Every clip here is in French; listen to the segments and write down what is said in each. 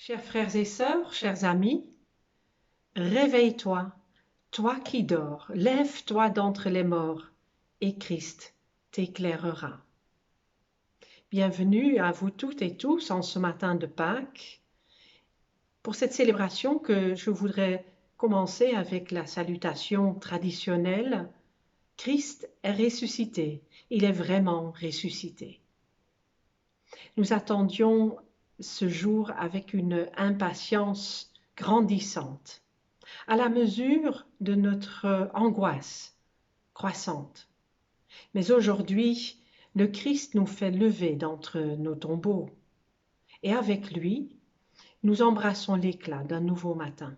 Chers frères et sœurs, chers amis, réveille-toi, toi qui dors, lève-toi d'entre les morts, et Christ t'éclairera. Bienvenue à vous toutes et tous en ce matin de Pâques, pour cette célébration que je voudrais commencer avec la salutation traditionnelle. Christ est ressuscité, il est vraiment ressuscité. Nous attendions ce jour avec une impatience grandissante, à la mesure de notre angoisse croissante. Mais aujourd'hui, le Christ nous fait lever d'entre nos tombeaux, et avec lui, nous embrassons l'éclat d'un nouveau matin.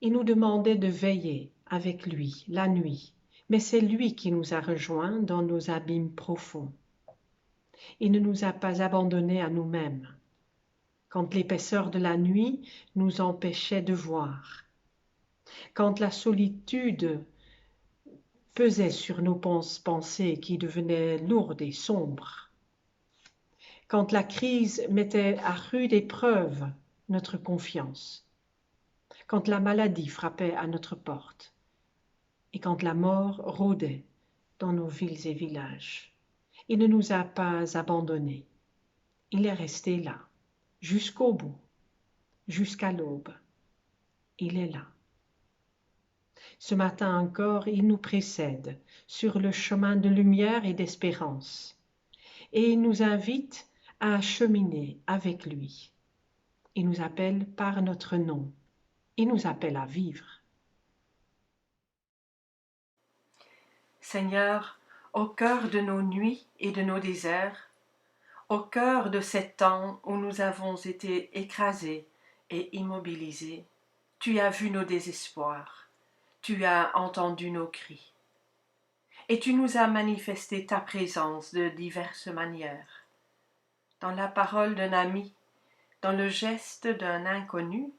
Il nous demandait de veiller avec lui la nuit, mais c'est lui qui nous a rejoints dans nos abîmes profonds. Il ne nous a pas abandonnés à nous-mêmes, quand l'épaisseur de la nuit nous empêchait de voir, quand la solitude pesait sur nos pensées qui devenaient lourdes et sombres, quand la crise mettait à rude épreuve notre confiance, quand la maladie frappait à notre porte et quand la mort rôdait dans nos villes et villages. Il ne nous a pas abandonnés. Il est resté là, jusqu'au bout, jusqu'à l'aube. Il est là. Ce matin encore, il nous précède sur le chemin de lumière et d'espérance, et il nous invite à cheminer avec lui. Il nous appelle par notre nom. Il nous appelle à vivre. Seigneur, au cœur de nos nuits et de nos déserts, au cœur de ces temps où nous avons été écrasés et immobilisés, tu as vu nos désespoirs, tu as entendu nos cris, et tu nous as manifesté ta présence de diverses manières. Dans la parole d'un ami, dans le geste d'un inconnu,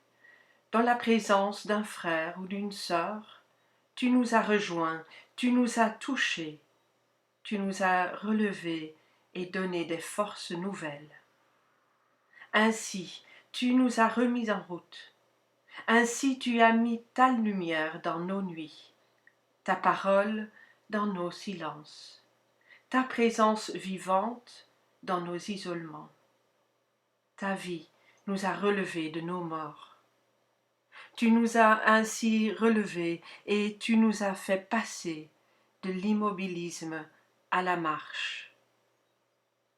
dans la présence d'un frère ou d'une sœur, tu nous as rejoints, tu nous as touchés, tu nous as relevés et donné des forces nouvelles. Ainsi, tu nous as remis en route. Ainsi, tu as mis ta lumière dans nos nuits, ta parole dans nos silences, ta présence vivante dans nos isolements. Ta vie nous a relevés de nos morts. Tu nous as ainsi relevés et tu nous as fait passer de l'immobilisme à la marche.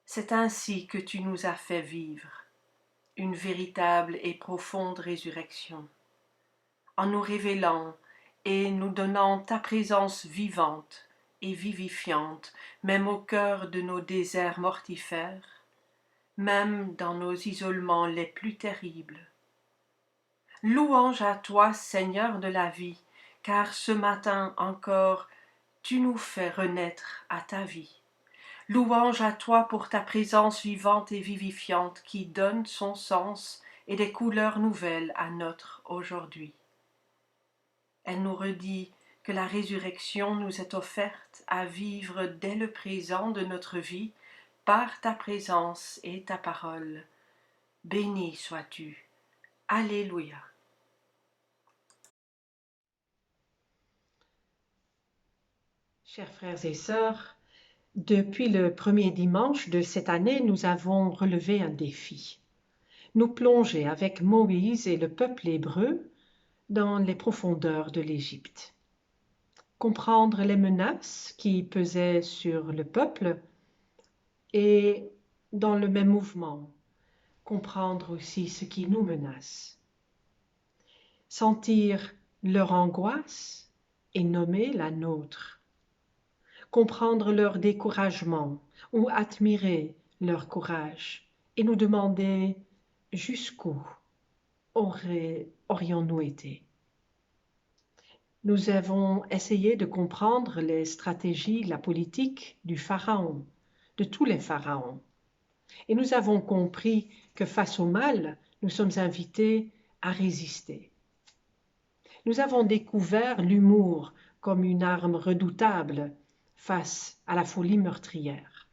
C'est ainsi que tu nous as fait vivre une véritable et profonde résurrection, en nous révélant et nous donnant ta présence vivante et vivifiante, même au cœur de nos déserts mortifères, même dans nos isolements les plus terribles. Louange à toi, Seigneur de la vie, car ce matin encore, tu nous fais renaître à ta vie. Louange à toi pour ta présence vivante et vivifiante qui donne son sens et des couleurs nouvelles à notre aujourd'hui. Elle nous redit que la résurrection nous est offerte à vivre dès le présent de notre vie par ta présence et ta parole. Béni sois-tu. Alléluia. Chers frères et sœurs, depuis le premier dimanche de cette année, nous avons relevé un défi. Nous plonger avec Moïse et le peuple hébreu dans les profondeurs de l'Égypte. Comprendre les menaces qui pesaient sur le peuple et, dans le même mouvement, comprendre aussi ce qui nous menace. Sentir leur angoisse et nommer la nôtre. Comprendre leur découragement ou admirer leur courage et nous demander jusqu'où aurions-nous été. Nous avons essayé de comprendre les stratégies, la politique du pharaon, de tous les pharaons. Et nous avons compris que face au mal, nous sommes invités à résister. Nous avons découvert l'humour comme une arme redoutable face à la folie meurtrière.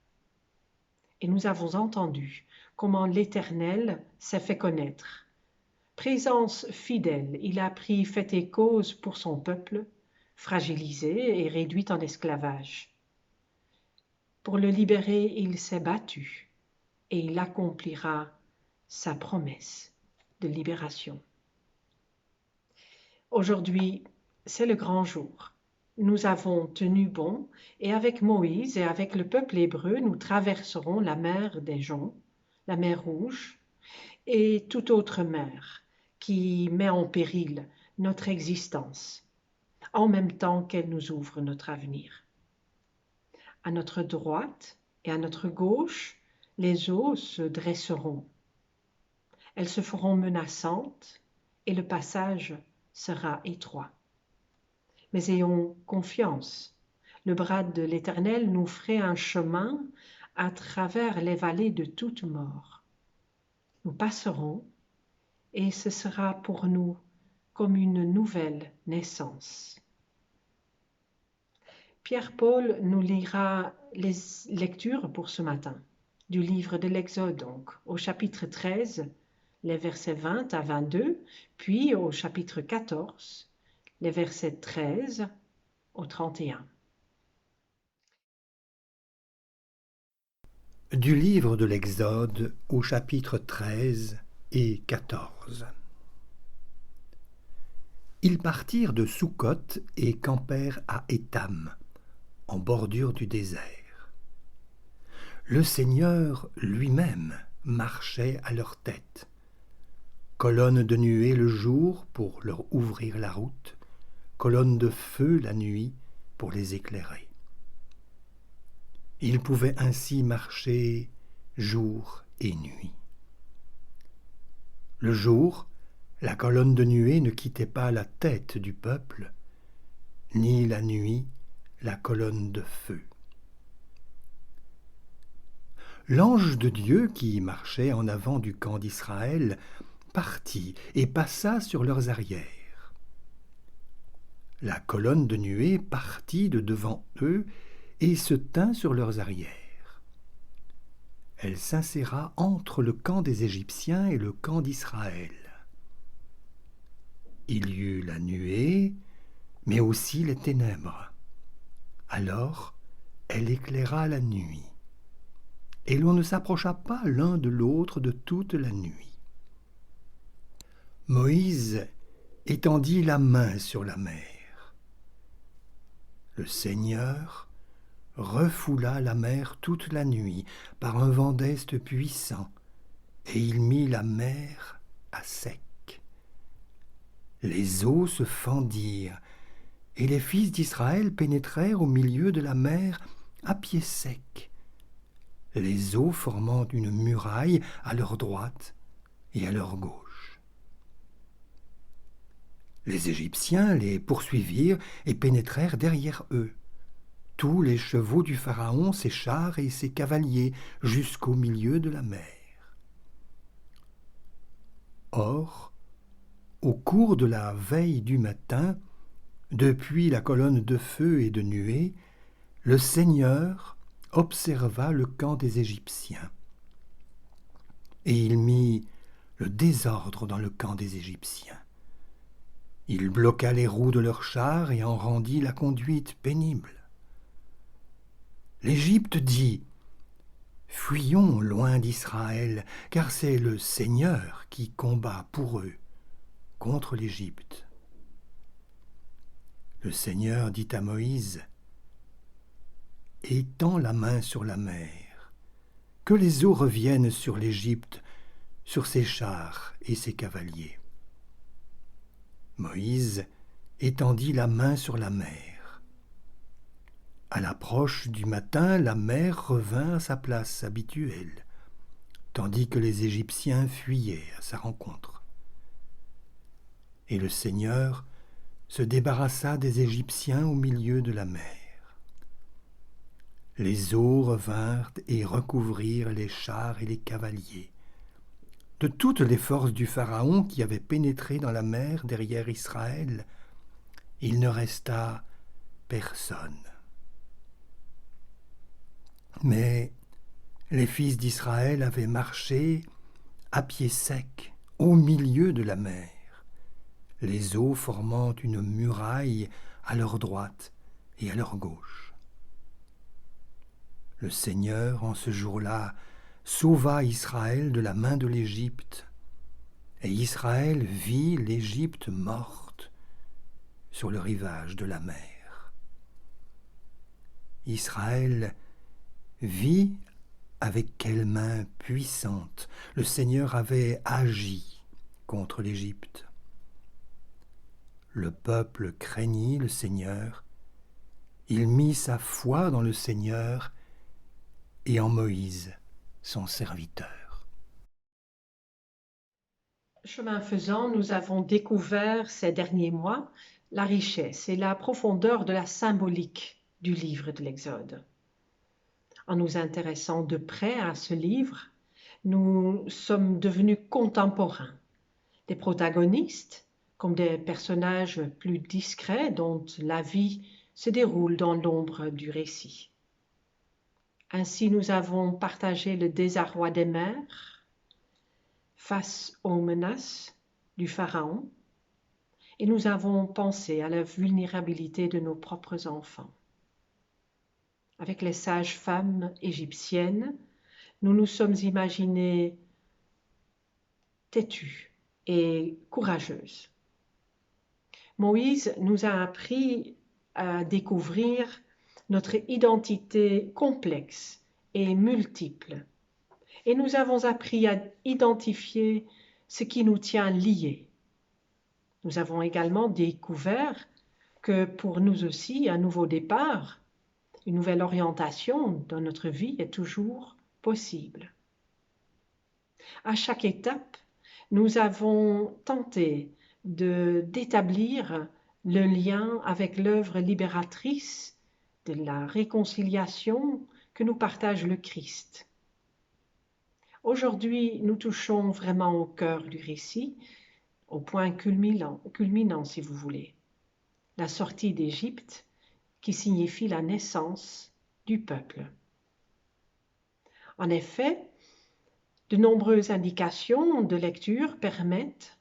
Et nous avons entendu comment l'Éternel s'est fait connaître. Présence fidèle, il a pris fait et cause pour son peuple, fragilisé et réduit en esclavage. Pour le libérer, il s'est battu et il accomplira sa promesse de libération. Aujourd'hui, c'est le grand jour. Nous avons tenu bon et avec Moïse et avec le peuple hébreu, nous traverserons la mer des Joncs, la mer Rouge et toute autre mer qui met en péril notre existence, en même temps qu'elle nous ouvre notre avenir. À notre droite et à notre gauche, les eaux se dresseront. Elles se feront menaçantes et le passage sera étroit. Mais ayons confiance. Le bras de l'Éternel nous ferait un chemin à travers les vallées de toute mort. Nous passerons et ce sera pour nous comme une nouvelle naissance. Pierre-Paul nous lira les lectures pour ce matin, du livre de l'Exode donc, au chapitre 13, les versets 20 à 22, puis au chapitre 14, les versets 13 au 31. Du livre de l'Exode au chapitre 13 et 14. Ils partirent de Soukhot et campèrent à Étam, en bordure du désert. Le Seigneur lui-même marchait à leur tête, colonne de nuée le jour pour leur ouvrir la route, colonne de feu la nuit pour les éclairer. Ils pouvaient ainsi marcher jour et nuit. Le jour, la colonne de nuée ne quittait pas la tête du peuple, ni la nuit, la colonne de feu. L'ange de Dieu qui marchait en avant du camp d'Israël partit et passa sur leurs arrières. La colonne de nuée partit de devant eux et se tint sur leurs arrières. Elle s'inséra entre le camp des Égyptiens et le camp d'Israël. Il y eut la nuée, mais aussi les ténèbres. Alors elle éclaira la nuit, et l'on ne s'approcha pas l'un de l'autre de toute la nuit. Moïse étendit la main sur la mer. Le Seigneur refoula la mer toute la nuit par un vent d'est puissant, et il mit la mer à sec. Les eaux se fendirent, et les fils d'Israël pénétrèrent au milieu de la mer à pied sec, les eaux formant une muraille à leur droite et à leur gauche. Les Égyptiens les poursuivirent et pénétrèrent derrière eux. Tous les chevaux du Pharaon, ses chars et ses cavaliers, jusqu'au milieu de la mer. Or, au cours de la veille du matin, depuis la colonne de feu et de nuée, le Seigneur observa le camp des Égyptiens. Et il mit le désordre dans le camp des Égyptiens. Il bloqua les roues de leurs chars et en rendit la conduite pénible. L'Égypte dit : « Fuyons loin d'Israël, car c'est le Seigneur qui combat pour eux contre l'Égypte. » Le Seigneur dit à Moïse : « Étends la main sur la mer, que les eaux reviennent sur l'Égypte, sur ses chars et ses cavaliers. » Moïse étendit la main sur la mer. À l'approche du matin, la mer revint à sa place habituelle, tandis que les Égyptiens fuyaient à sa rencontre. Et le Seigneur se débarrassa des Égyptiens au milieu de la mer. Les eaux revinrent et recouvrirent les chars et les cavaliers. De toutes les forces du Pharaon qui avaient pénétré dans la mer derrière Israël, il ne resta personne. Mais Les fils d'Israël avaient marché à pied sec au milieu de la mer, les eaux formant une muraille à leur droite et à leur gauche. Le Seigneur, en ce jour-là, sauva Israël de la main de l'Égypte, et Israël vit l'Égypte morte sur le rivage de la mer. Israël vit avec quelle main puissante le Seigneur avait agi contre l'Égypte. Le peuple craignit le Seigneur, il mit sa foi dans le Seigneur et en Moïse, son serviteur. Chemin faisant, nous avons découvert ces derniers mois la richesse et la profondeur de la symbolique du livre de l'Exode. En nous intéressant de près à ce livre, nous sommes devenus contemporains, des protagonistes comme des personnages plus discrets dont la vie se déroule dans l'ombre du récit. Ainsi, nous avons partagé le désarroi des mères face aux menaces du Pharaon et nous avons pensé à la vulnérabilité de nos propres enfants. Avec les sages-femmes égyptiennes, nous nous sommes imaginées têtues et courageuses. Moïse nous a appris à découvrir notre identité complexe et multiple. Et nous avons appris à identifier ce qui nous tient liés. Nous avons également découvert que pour nous aussi, un nouveau départ, une nouvelle orientation dans notre vie est toujours possible. À chaque étape, nous avons tenté d'établir le lien avec l'œuvre libératrice de la réconciliation que nous partage le Christ. Aujourd'hui, nous touchons vraiment au cœur du récit, au point culminant si vous voulez, la sortie d'Égypte qui signifie la naissance du peuple. En effet, de nombreuses indications de lecture permettent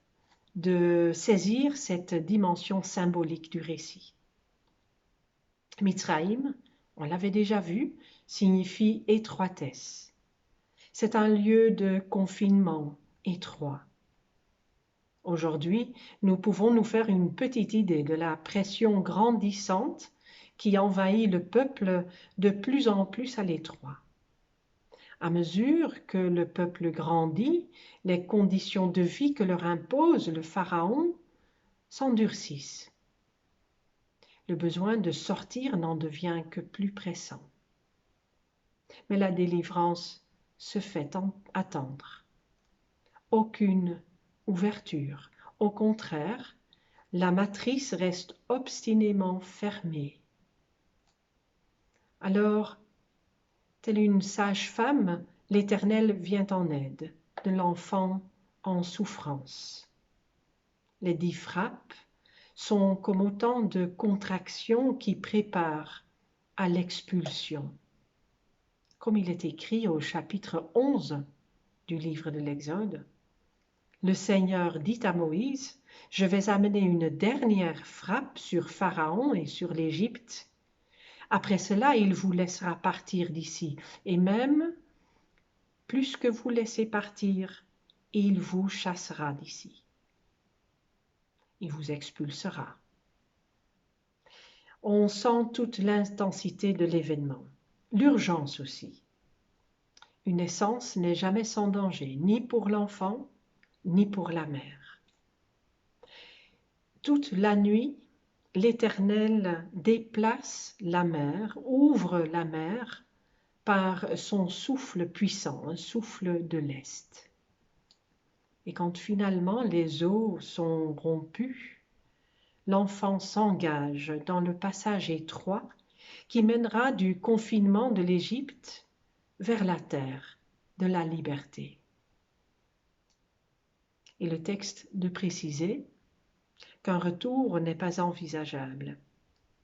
de saisir cette dimension symbolique du récit. Mitzraïm, on l'avait déjà vu, signifie étroitesse. C'est un lieu de confinement étroit. Aujourd'hui, nous pouvons nous faire une petite idée de la pression grandissante qui envahit le peuple de plus en plus à l'étroit. À mesure que le peuple grandit, les conditions de vie que leur impose le Pharaon s'endurcissent. Le besoin de sortir n'en devient que plus pressant. Mais la délivrance se fait attendre. Aucune ouverture. Au contraire, la matrice reste obstinément fermée. Alors, telle une sage-femme, l'Éternel vient en aide de l'enfant en souffrance. Les 10 frappes sont comme autant de contractions qui préparent à l'expulsion. Comme il est écrit au chapitre 11 du livre de l'Exode, le Seigneur dit à Moïse, « Je vais amener une dernière frappe sur Pharaon et sur l'Égypte. Après cela, il vous laissera partir d'ici, et même, plus que vous laissez partir, il vous chassera d'ici. Il vous expulsera. » On sent toute l'intensité de l'événement, l'urgence aussi. Une naissance n'est jamais sans danger, ni pour l'enfant, ni pour la mère. Toute la nuit, l'Éternel déplace la mer, ouvre la mer par son souffle puissant, un souffle de l'Est. Et quand finalement les eaux sont rompues, l'enfant s'engage dans le passage étroit qui mènera du confinement de l'Égypte vers la terre de la liberté. Et le texte de préciser qu'un retour n'est pas envisageable.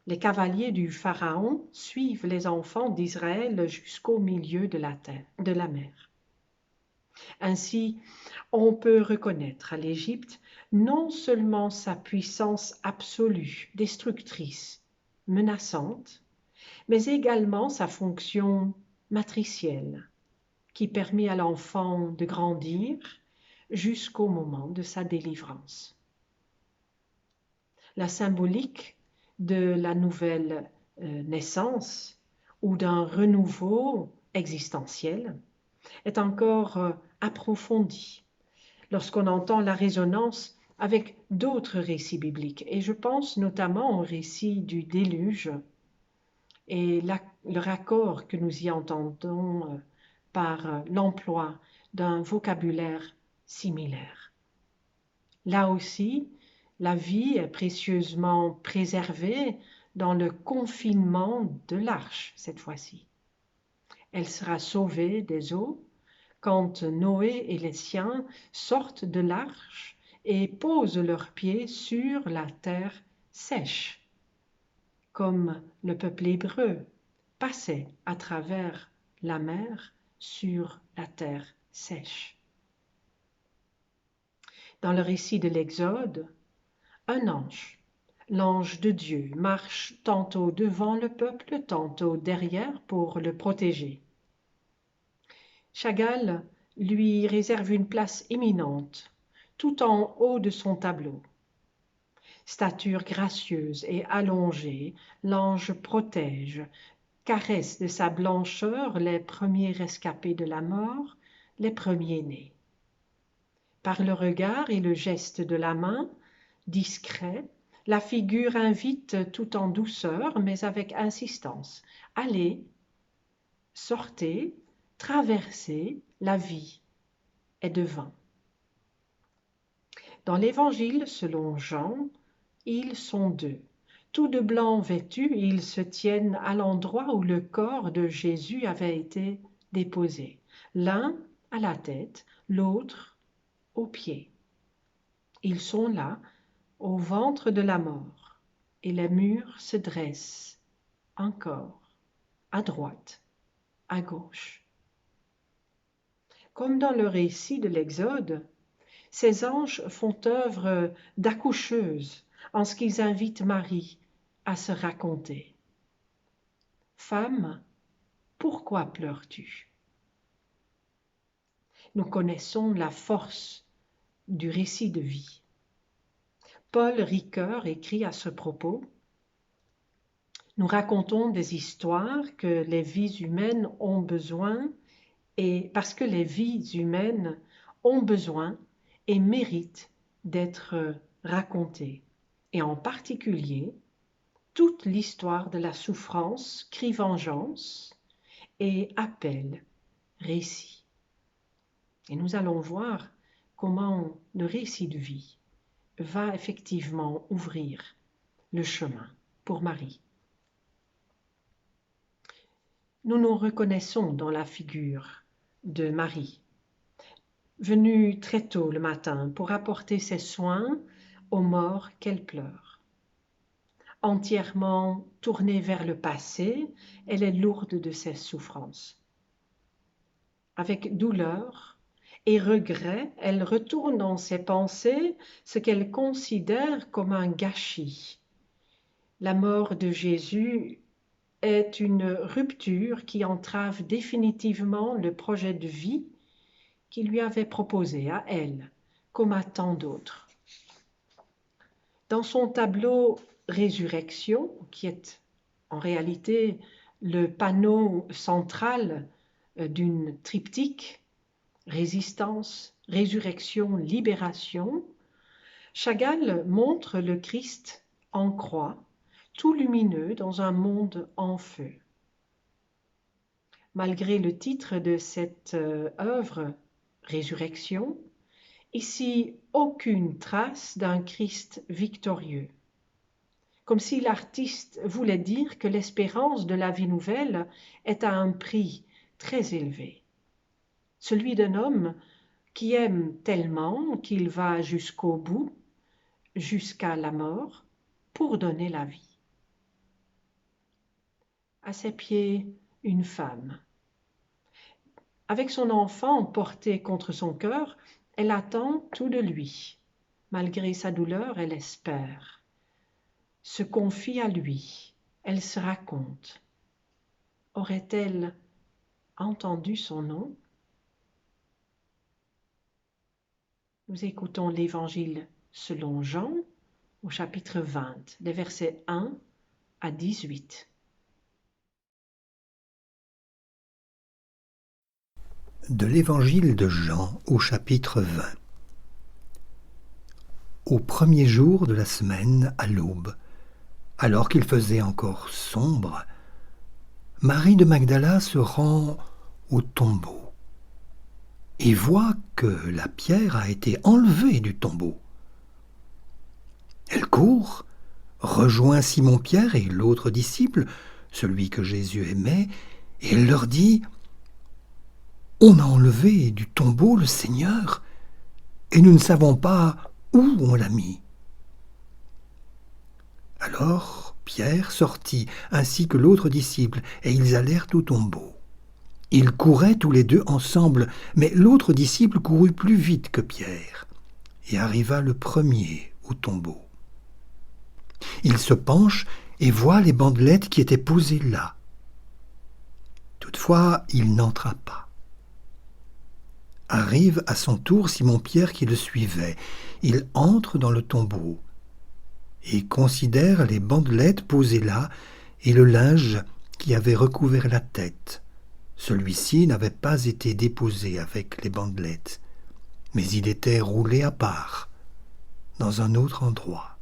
Les cavaliers du Pharaon suivent les enfants d'Israël jusqu'au milieu de la mer. Ainsi, on peut reconnaître à l'Égypte non seulement sa puissance absolue, destructrice, menaçante, mais également sa fonction matricielle, qui permet à l'enfant de grandir jusqu'au moment de sa délivrance. La symbolique de la nouvelle naissance ou d'un renouveau existentiel est encore approfondie lorsqu'on entend la résonance avec d'autres récits bibliques. Et je pense notamment au récit du déluge et le raccord que nous y entendons par l'emploi d'un vocabulaire similaire. Là aussi, la vie est précieusement préservée dans le confinement de l'arche cette fois-ci. Elle sera sauvée des eaux quand Noé et les siens sortent de l'arche et posent leurs pieds sur la terre sèche, comme le peuple hébreu passait à travers la mer sur la terre sèche. Dans le récit de l'Exode, un ange, l'ange de Dieu, marche tantôt devant le peuple, tantôt derrière pour le protéger. Chagall lui réserve une place éminente, tout en haut de son tableau. Stature gracieuse et allongée, l'ange protège, caresse de sa blancheur les premiers rescapés de la mort, les premiers-nés. Par le regard et le geste de la main, discret, la figure invite tout en douceur, mais avec insistance. Allez, sortez, traversez, la vie est devant. Dans l'Évangile, selon Jean, ils sont deux. Tous de blanc vêtus, ils se tiennent à l'endroit où le corps de Jésus avait été déposé. L'un à la tête, l'autre aux pieds. Ils sont là, au ventre de la mort, et les murs se dressent encore, à droite, à gauche. Comme dans le récit de l'Exode, ces anges font œuvre d'accoucheuse en ce qu'ils invitent Marie à se raconter. Femme, pourquoi pleures-tu? Nous connaissons la force du récit de vie. Paul Ricoeur écrit à ce propos: nous racontons des histoires que les vies humaines ont besoin, et parce que les vies humaines ont besoin et méritent d'être racontées, et en particulier toute l'histoire de la souffrance crie vengeance et appelle récit. Et nous allons voir comment le récit de vie va effectivement ouvrir le chemin pour Marie. Nous nous reconnaissons dans la figure de Marie, venue très tôt le matin pour apporter ses soins aux morts qu'elle pleure. Entièrement tournée vers le passé, elle est lourde de ses souffrances. Avec douleur et regret, elle retourne dans ses pensées ce qu'elle considère comme un gâchis. La mort de Jésus est une rupture qui entrave définitivement le projet de vie qu'il lui avait proposé à elle, comme à tant d'autres. Dans son tableau Résurrection, qui est en réalité le panneau central d'une triptyque, résistance, résurrection, libération, Chagall montre le Christ en croix, tout lumineux dans un monde en feu. Malgré le titre de cette œuvre, Résurrection, ici aucune trace d'un Christ victorieux. Comme si l'artiste voulait dire que l'espérance de la vie nouvelle est à un prix très élevé. Celui d'un homme qui aime tellement qu'il va jusqu'au bout, jusqu'à la mort, pour donner la vie. à ses pieds une femme. Avec son enfant porté contre son cœur, elle attend tout de lui. Malgré sa douleur, elle espère, se confie à lui, elle se raconte. Aurait-elle entendu son nom? Nous écoutons l'Évangile selon Jean au chapitre 20, les versets 1 à 18. De l'Évangile de Jean au chapitre 20. Au premier jour de la semaine, à l'aube, alors qu'il faisait encore sombre, Marie de Magdala se rend au tombeau et voit que la pierre a été enlevée du tombeau. Elle court, rejoint Simon-Pierre et l'autre disciple, celui que Jésus aimait, et elle leur dit « On a enlevé du tombeau le Seigneur, et nous ne savons pas où on l'a mis. » Alors Pierre sortit, ainsi que l'autre disciple, et ils allèrent au tombeau. Ils couraient tous les deux ensemble, mais l'autre disciple courut plus vite que Pierre, et arriva le premier au tombeau. Il se penche et voit les bandelettes qui étaient posées là. Toutefois, il n'entra pas. Arrive à son tour Simon-Pierre qui le suivait. Il entre dans le tombeau et considère les bandelettes posées là et le linge qui avait recouvert la tête. Celui-ci n'avait pas été déposé avec les bandelettes, mais il était roulé à part, dans un autre endroit.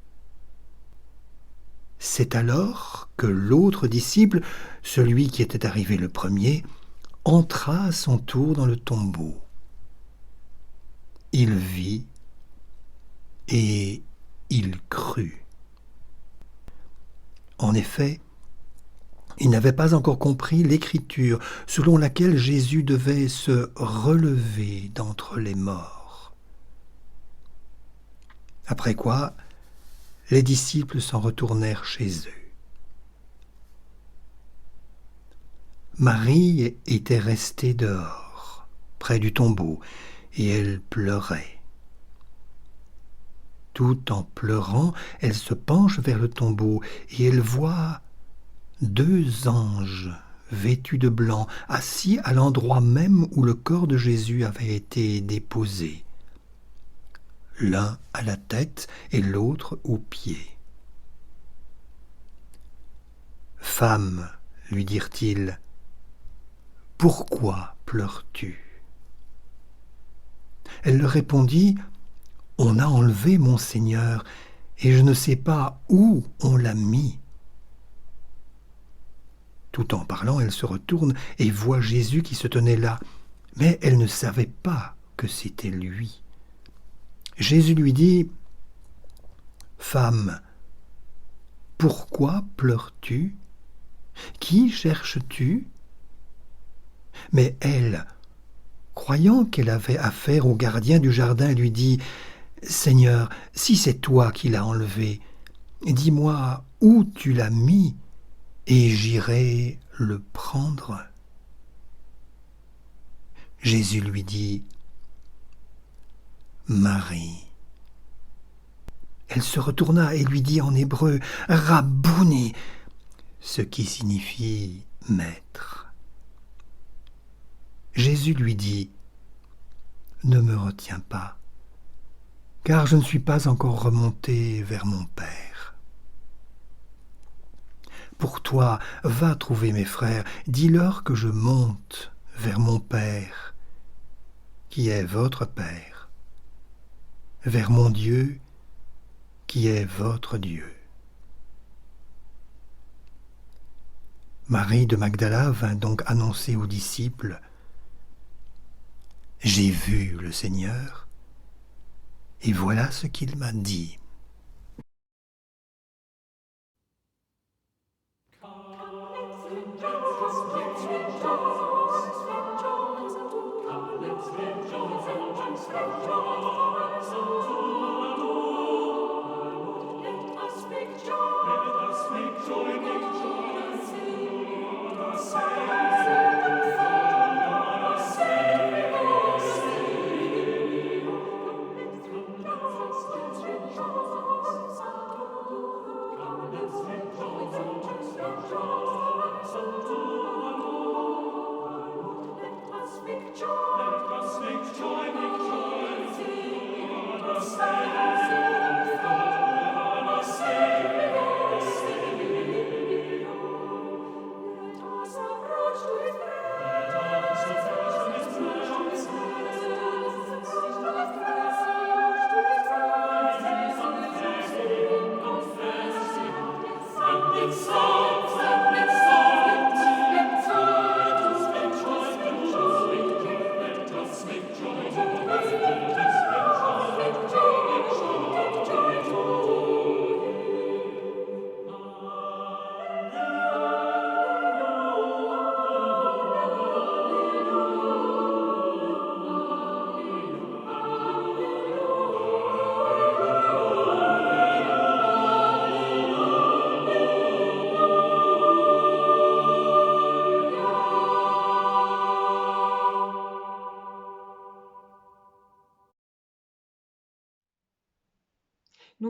C'est alors que l'autre disciple, celui qui était arrivé le premier, entra à son tour dans le tombeau. Il vit et il crut. En effet, il n'avait pas encore compris l'écriture selon laquelle Jésus devait se relever d'entre les morts. Après quoi, les disciples s'en retournèrent chez eux. Marie était restée dehors, près du tombeau, et elle pleurait. Tout en pleurant, elle se penche vers le tombeau, et elle voit 2 anges vêtus de blanc, assis à l'endroit même où le corps de Jésus avait été déposé. L'un à la tête et l'autre aux pieds. « Femme, lui dirent-ils, pourquoi pleures-tu » Elle leur répondit « On a enlevé mon Seigneur, et je ne sais pas où on l'a mis. » Tout en parlant, elle se retourne et voit Jésus qui se tenait là, mais elle ne savait pas que c'était lui. Jésus lui dit « Femme, pourquoi pleures-tu? Qui cherches-tu » Mais elle, croyant qu'elle avait affaire au gardien du jardin, lui dit « Seigneur, si c'est toi qui l'as enlevé, dis-moi où tu l'as mis, et j'irai le prendre. » Jésus lui dit « Marie. » Elle se retourna et lui dit en hébreu « Rabbouni », ce qui signifie « maître ». Jésus lui dit « Ne me retiens pas, car je ne suis pas encore remonté vers mon Père. Pour toi, va trouver mes frères, dis-leur que je monte vers mon Père, qui est votre Père, vers mon Dieu, qui est votre Dieu. » Marie de Magdala vint donc annoncer aux disciples « J'ai vu le Seigneur, et voilà ce qu'il m'a dit. »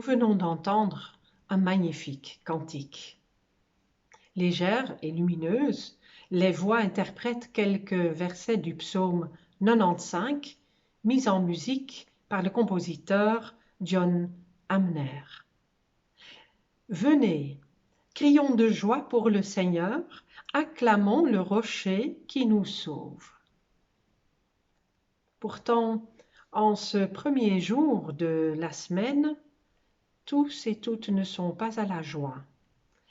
Nous venons d'entendre un magnifique cantique. Légères et lumineuses, les voix interprètent quelques versets du psaume 95, mis en musique par le compositeur John Hamner. Venez, crions de joie pour le Seigneur, acclamons le rocher qui nous sauve. Pourtant, en ce premier jour de la semaine, tous et toutes ne sont pas à la joie,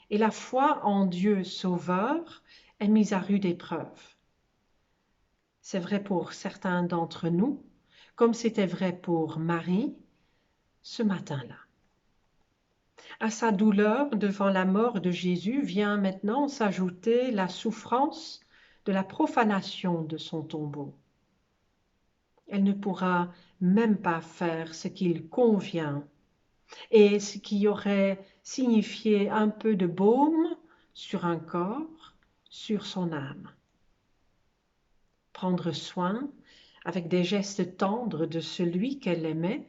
et la foi en Dieu Sauveur est mise à rude épreuve. C'est vrai pour certains d'entre nous, comme c'était vrai pour Marie ce matin-là. À sa douleur devant la mort de Jésus vient maintenant s'ajouter la souffrance de la profanation de son tombeau. Elle ne pourra même pas faire ce qu'il convient et ce qui aurait signifié un peu de baume sur un corps, sur son âme. Prendre soin, avec des gestes tendres de celui qu'elle aimait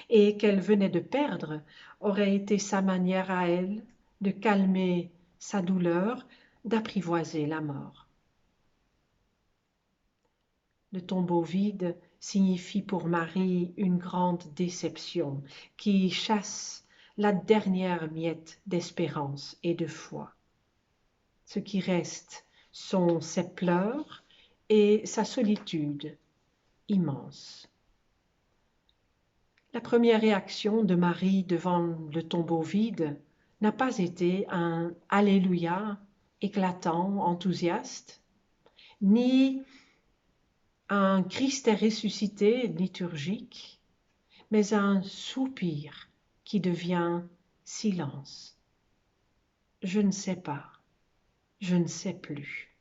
et qu'elle venait de perdre, aurait été sa manière à elle de calmer sa douleur, d'apprivoiser la mort. Le tombeau vide signifie pour Marie une grande déception qui chasse la dernière miette d'espérance et de foi. Ce qui reste sont ses pleurs et sa solitude immense. La première réaction de Marie devant le tombeau vide n'a pas été un « Alléluia » éclatant, enthousiaste, ni un Christ est ressuscité liturgique, mais un soupir qui devient silence. Je ne sais pas, je ne sais plus.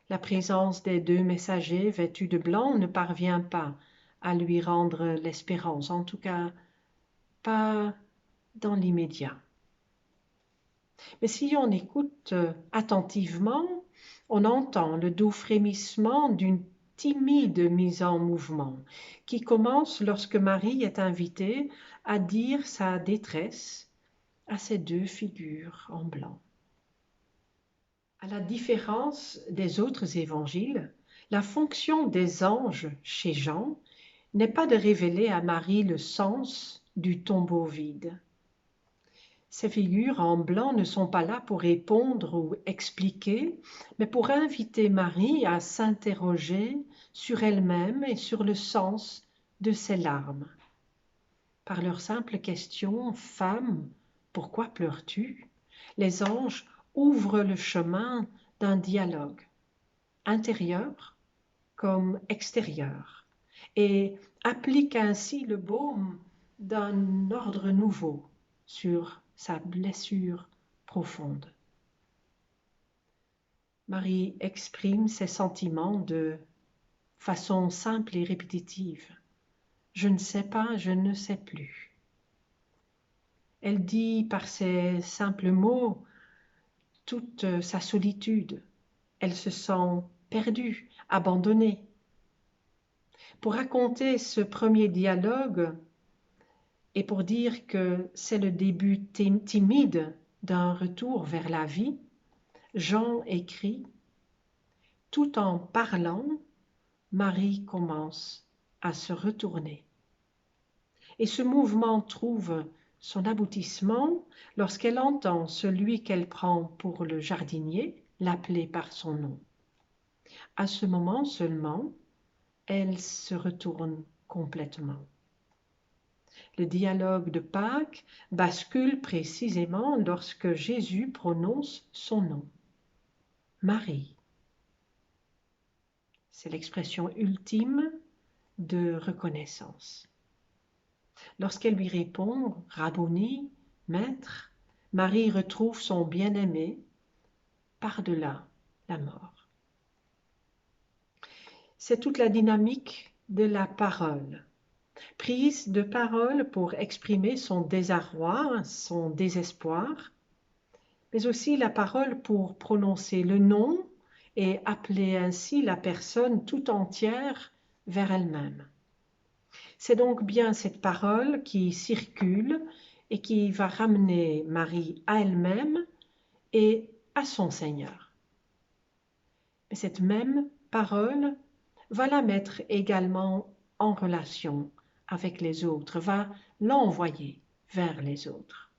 La présence des deux messagers vêtus de blanc ne parvient pas à lui rendre l'espérance, en tout cas pas dans l'immédiat. Mais si on écoute attentivement, on entend le doux frémissement d'une timide mise en mouvement qui commence lorsque Marie est invitée à dire sa détresse à ces deux figures en blanc. À la différence des autres évangiles, la fonction des anges chez Jean n'est pas de révéler à Marie le sens du tombeau vide. Ces figures en blanc ne sont pas là pour répondre ou expliquer, mais pour inviter Marie à s'interroger sur elle-même et sur le sens de ses larmes. Par leur simple question « Femme, pourquoi pleures-tu » les anges ouvrent le chemin d'un dialogue, intérieur comme extérieur, et appliquent ainsi le baume d'un ordre nouveau sur sa blessure profonde. Marie exprime ses sentiments de façon simple et répétitive. Je ne sais pas, je ne sais plus. Elle dit par ces simples mots toute sa solitude. Elle se sent perdue, abandonnée. Pour raconter ce premier dialogue, et pour dire que c'est le début timide d'un retour vers la vie, Jean écrit « Tout en parlant, Marie commence à se retourner. » Et ce mouvement trouve son aboutissement lorsqu'elle entend celui qu'elle prend pour le jardinier l'appeler par son nom. À ce moment seulement, elle se retourne complètement. Le dialogue de Pâques bascule précisément lorsque Jésus prononce son nom. Marie. C'est l'expression ultime de reconnaissance. Lorsqu'elle lui répond « Rabboni, maître », Marie retrouve son bien-aimé par-delà la mort. C'est toute la dynamique de la parole. Prise de parole pour exprimer son désarroi, son désespoir, mais aussi la parole pour prononcer le nom et appeler ainsi la personne tout entière vers elle-même. C'est donc bien cette parole qui circule et qui va ramener Marie à elle-même et à son Seigneur. Mais cette même parole va la mettre également en relation avec les autres, va l'envoyer vers les autres.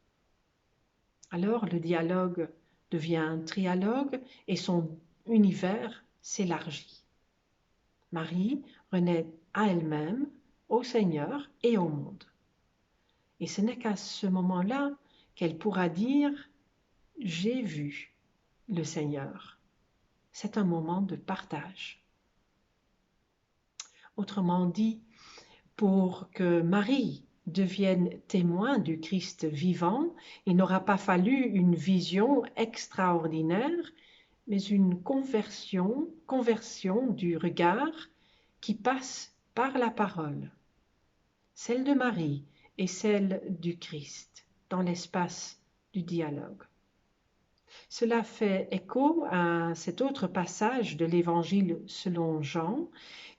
Alors le dialogue devient un trialogue et son univers s'élargit. Marie renaît à elle-même, au Seigneur et au monde. Et ce n'est qu'à ce moment-là qu'elle pourra dire « J'ai vu le Seigneur ». C'est un moment de partage. Autrement dit, pour que Marie devienne témoin du Christ vivant, il n'aura pas fallu une vision extraordinaire, mais une conversion du regard qui passe par la parole, celle de Marie et celle du Christ, dans l'espace du dialogue. Cela fait écho à cet autre passage de l'Évangile selon Jean,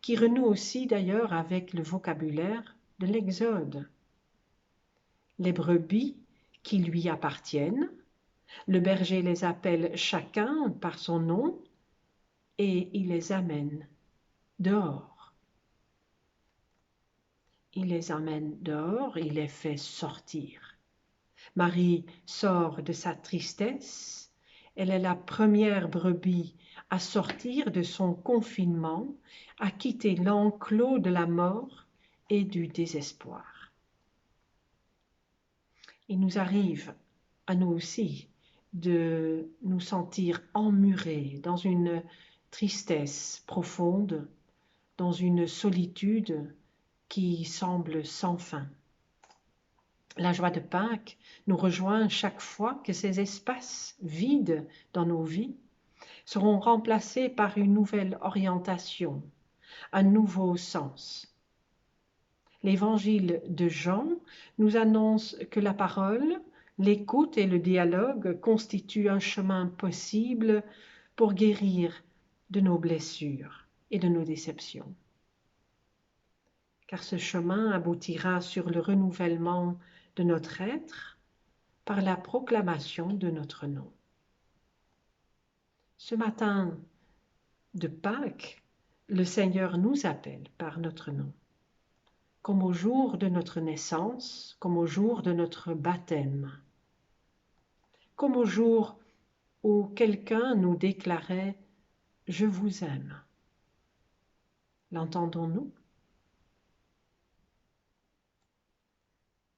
qui renoue aussi d'ailleurs avec le vocabulaire de l'Exode. Les brebis qui lui appartiennent, le berger les appelle chacun par son nom et il les amène dehors. Il les amène dehors, il les fait sortir. Marie sort de sa tristesse, elle est la première brebis à sortir de son confinement, à quitter l'enclos de la mort et du désespoir. Il nous arrive, à nous aussi, de nous sentir emmurés dans une tristesse profonde, dans une solitude qui semble sans fin. La joie de Pâques nous rejoint chaque fois que ces espaces vides dans nos vies seront remplacés par une nouvelle orientation, un nouveau sens. L'évangile de Jean nous annonce que la parole, l'écoute et le dialogue constituent un chemin possible pour guérir de nos blessures et de nos déceptions. Car ce chemin aboutira sur le renouvellement de notre être par la proclamation de notre nom. Ce matin de Pâques, le Seigneur nous appelle par notre nom. Comme au jour de notre naissance, comme au jour de notre baptême, comme au jour où quelqu'un nous déclarait « Je vous aime ». L'entendons-nous?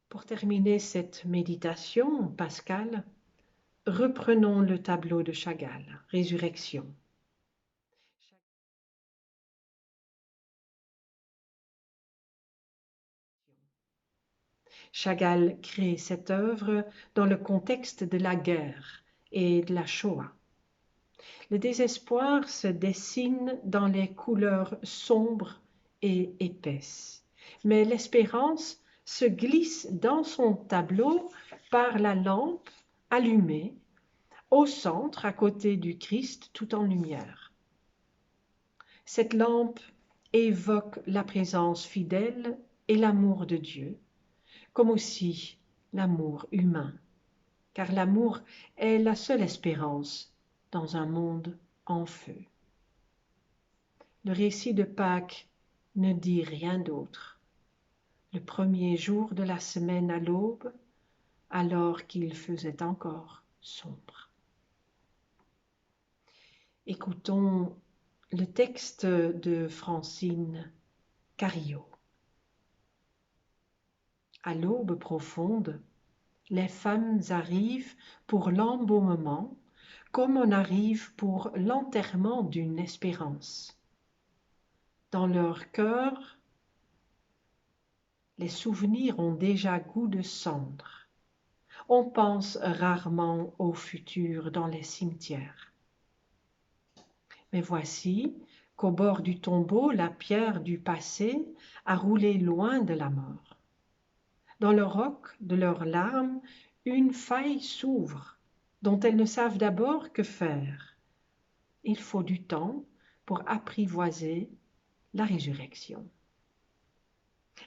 Pour terminer cette méditation pascale, reprenons le tableau de Chagall, Résurrection. Chagall crée cette œuvre dans le contexte de la guerre et de la Shoah. Le désespoir se dessine dans les couleurs sombres et épaisses, mais l'espérance se glisse dans son tableau par la lampe allumée au centre à côté du Christ tout en lumière. Cette lampe évoque la présence fidèle et l'amour de Dieu, comme aussi l'amour humain, car l'amour est la seule espérance dans un monde en feu. Le récit de Pâques ne dit rien d'autre. Le premier jour de la semaine à l'aube, alors qu'il faisait encore sombre. Écoutons le texte de Francine Carriot. À l'aube profonde, les femmes arrivent pour l'embaumement comme on arrive pour l'enterrement d'une espérance. Dans leur cœur, les souvenirs ont déjà goût de cendre. On pense rarement au futur dans les cimetières. Mais voici qu'au bord du tombeau, la pierre du passé a roulé loin de la mort. Dans le roc de leurs larmes, une faille s'ouvre, dont elles ne savent d'abord que faire. Il faut du temps pour apprivoiser la résurrection.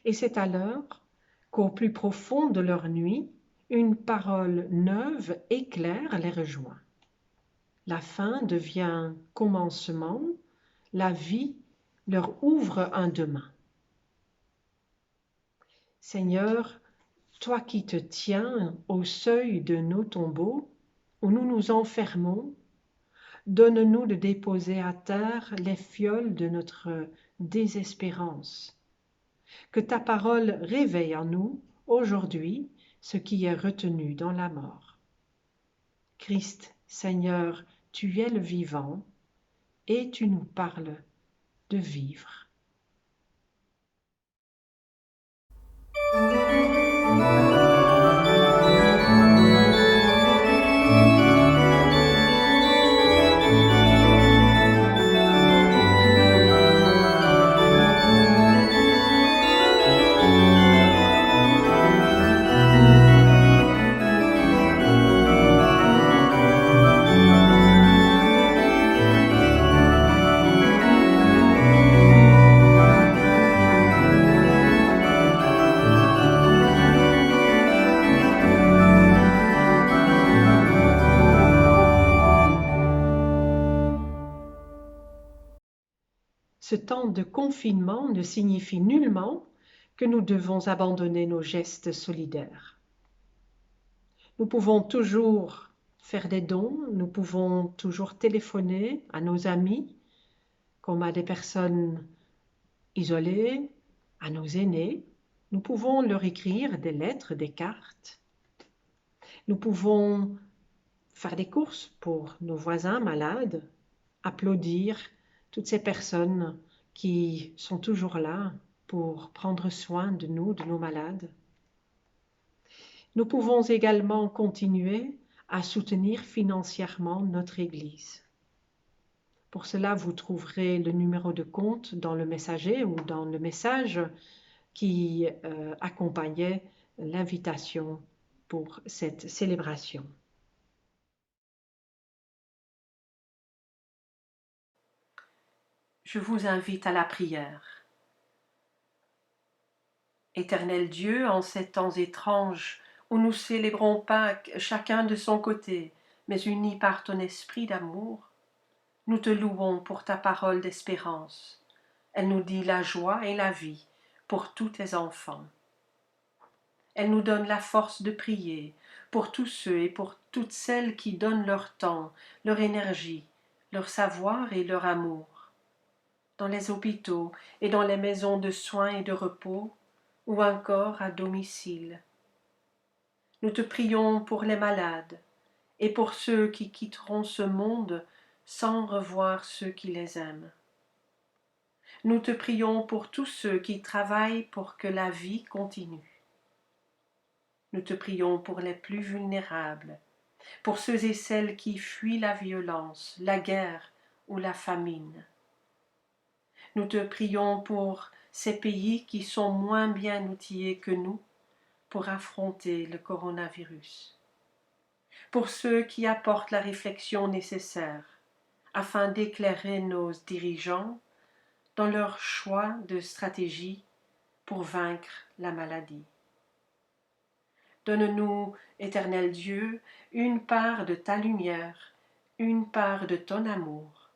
Et c'est alors qu'au plus profond de leur nuit, une parole neuve et claire les rejoint. La fin devient commencement, la vie leur ouvre un demain. Seigneur, toi qui te tiens au seuil de nos tombeaux, où nous nous enfermons, donne-nous de déposer à terre les fioles de notre désespérance. Que ta parole réveille en nous, aujourd'hui, ce qui est retenu dans la mort. Christ, Seigneur, tu es le vivant, et tu nous parles de vivre. Ce temps de confinement ne signifie nullement que nous devons abandonner nos gestes solidaires. Nous pouvons toujours faire des dons, nous pouvons toujours téléphoner à nos amis, comme à des personnes isolées, à nos aînés. Nous pouvons leur écrire des lettres, des cartes. Nous pouvons faire des courses pour nos voisins malades, applaudir toutes ces personnes qui sont toujours là pour prendre soin de nous, de nos malades. Nous pouvons également continuer à soutenir financièrement notre Église. Pour cela, vous trouverez le numéro de compte dans le messager ou dans le message qui accompagnait l'invitation pour cette célébration. Je vous invite à la prière. Éternel Dieu, en ces temps étranges où nous célébrons Pâques chacun de son côté, mais unis par ton esprit d'amour, nous te louons pour ta parole d'espérance. Elle nous dit la joie et la vie pour tous tes enfants. Elle nous donne la force de prier pour tous ceux et pour toutes celles qui donnent leur temps, leur énergie, leur savoir et leur amour. Dans les hôpitaux et dans les maisons de soins et de repos, ou encore à domicile. Nous te prions pour les malades et pour ceux qui quitteront ce monde sans revoir ceux qui les aiment. Nous te prions pour tous ceux qui travaillent pour que la vie continue. Nous te prions pour les plus vulnérables, pour ceux et celles qui fuient la violence, la guerre ou la famine. Nous te prions pour ces pays qui sont moins bien outillés que nous pour affronter le coronavirus. Pour ceux qui apportent la réflexion nécessaire afin d'éclairer nos dirigeants dans leur choix de stratégie pour vaincre la maladie. Donne-nous, éternel Dieu, une part de ta lumière, une part de ton amour,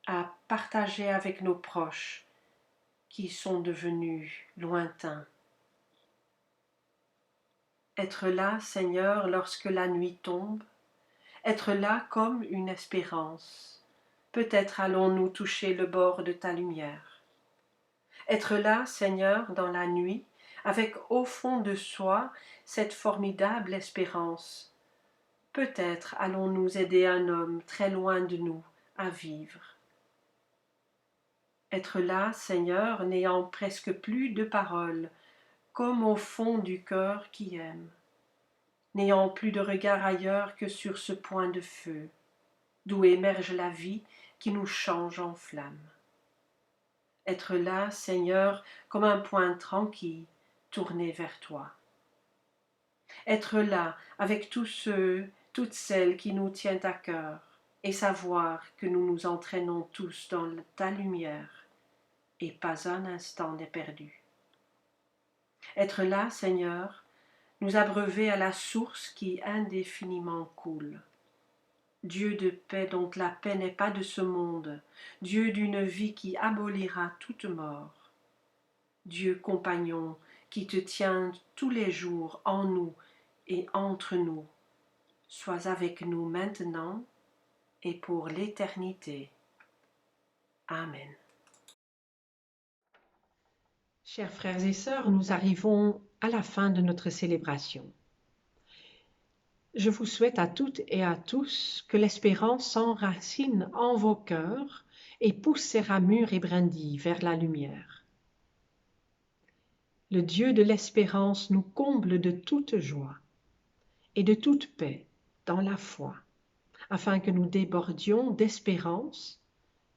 à partager avec nos proches qui sont devenus lointains. Être là, Seigneur, lorsque la nuit tombe, être là comme une espérance. Peut-être allons-nous toucher le bord de ta lumière. Être là, Seigneur, dans la nuit, avec au fond de soi cette formidable espérance. Peut-être allons-nous aider un homme très loin de nous à vivre. Être là, Seigneur, n'ayant presque plus de paroles, comme au fond du cœur qui aime, n'ayant plus de regard ailleurs que sur ce point de feu, d'où émerge la vie qui nous change en flamme. Être là, Seigneur, comme un point tranquille, tourné vers toi. Être là avec tous ceux, toutes celles qui nous tiennent à cœur, et savoir que nous nous entraînons tous dans ta lumière, et pas un instant n'est perdu. Être là, Seigneur, nous abreuver à la source qui indéfiniment coule. Dieu de paix dont la paix n'est pas de ce monde, Dieu d'une vie qui abolira toute mort. Dieu compagnon qui te tient tous les jours en nous et entre nous, sois avec nous maintenant et pour l'éternité. Amen. Chers frères et sœurs, nous arrivons à la fin de notre célébration. Je vous souhaite à toutes et à tous que l'espérance s'enracine en vos cœurs et pousse ses ramures et brindilles vers la lumière. Le Dieu de l'espérance nous comble de toute joie et de toute paix dans la foi, afin que nous débordions d'espérance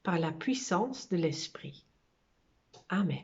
par la puissance de l'Esprit. Amen.